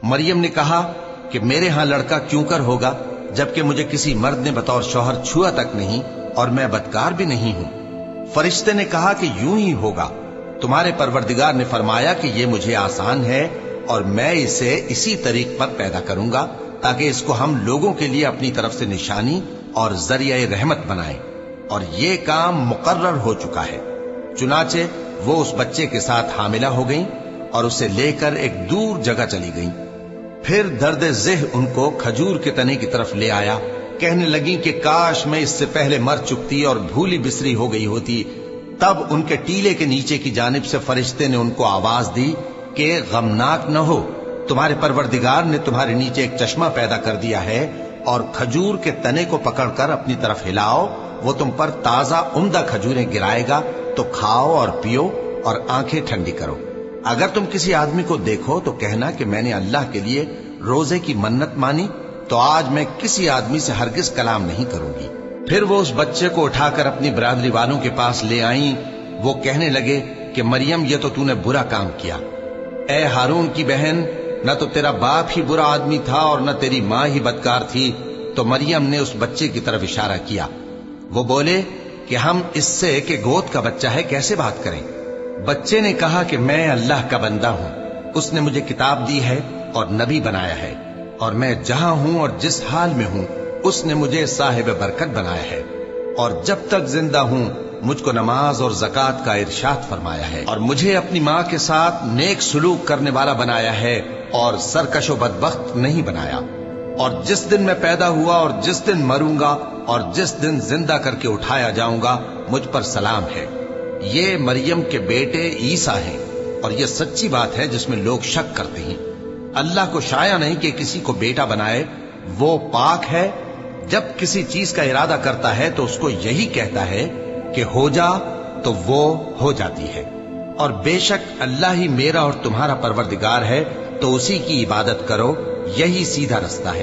مریم نے کہا کہ میرے ہاں لڑکا کیوں کر ہوگا جبکہ مجھے کسی مرد نے بطور شوہر چھوا تک نہیں اور میں بدکار بھی نہیں ہوں۔ فرشتے نے کہا کہ یوں ہی ہوگا، تمہارے پروردگار نے فرمایا کہ یہ مجھے آسان ہے اور میں اسے اسی طریق پر پیدا کروں گا تاکہ اس کو ہم لوگوں کے لیے اپنی طرف سے نشانی اور ذریعہ رحمت بنائیں، اور یہ کام مقرر ہو چکا ہے۔ چنانچہ وہ اس بچے کے ساتھ حاملہ ہو گئیں اور اسے لے کر ایک دور جگہ چلی گئیں۔ پھر درد ذہ ان کو کھجور کے تنے کی طرف لے آیا، کہنے لگیں کہ کاش میں اس سے پہلے مر چکتی اور بھولی بسری ہو گئی ہوتی۔ تب ان کے ٹیلے کے نیچے کی جانب سے فرشتے نے ان کو آواز دی کہ غمناک نہ ہو، تمہارے پروردگار نے تمہارے نیچے ایک چشمہ پیدا کر دیا ہے، اور کھجور کے تنے کو پکڑ کر اپنی طرف ہلاؤ، وہ تم پر تازہ عمدہ کھجوریں گرائے گا، تو کھاؤ اور پیو اور آنکھیں ٹھنڈی کرو۔ اگر تم کسی آدمی کو دیکھو تو کہنا کہ میں نے اللہ کے لیے روزے کی منت مانی، تو آج میں کسی آدمی سے ہرگز کلام نہیں کروں گی۔ پھر وہ اس بچے کو اٹھا کر اپنی برادری والوں کے پاس لے آئیں۔ وہ کہنے لگے کہ مریم یہ تو نے برا کام کیا۔ اے ہارون کی بہن، نہ تو تیرا باپ ہی برا آدمی تھا اور نہ تیری ماں ہی بدکار تھی۔ تو مریم نے اس بچے کی طرف اشارہ کیا۔ وہ بولے کہ ہم اس سے کہ گود کا بچہ ہے کیسے بات کریں؟ بچے نے کہا کہ میں اللہ کا بندہ ہوں، اس نے مجھے کتاب دی ہے اور نبی بنایا ہے، اور میں جہاں ہوں اور جس حال میں ہوں اس نے مجھے صاحب برکت بنایا ہے، اور جب تک زندہ ہوں مجھ کو نماز اور زکوٰۃ کا ارشاد فرمایا ہے، اور مجھے اپنی ماں کے ساتھ نیک سلوک کرنے والا بنایا ہے اور سرکش و بدبخت نہیں بنایا، اور جس دن میں پیدا ہوا اور جس دن مروں گا اور جس دن زندہ کر کے اٹھایا جاؤں گا مجھ پر سلام ہے۔ یہ مریم کے بیٹے عیسیٰ ہیں، اور یہ سچی بات ہے جس میں لوگ شک کرتے ہیں۔ اللہ کو شایع نہیں کہ کسی کو بیٹا بنائے، وہ پاک ہے۔ جب کسی چیز کا ارادہ کرتا ہے تو اس کو یہی کہتا ہے کہ ہو جا، تو وہ ہو جاتی ہے۔ اور بے شک اللہ ہی میرا اور تمہارا پروردگار ہے، تو اسی کی عبادت کرو، یہی سیدھا رستہ ہے۔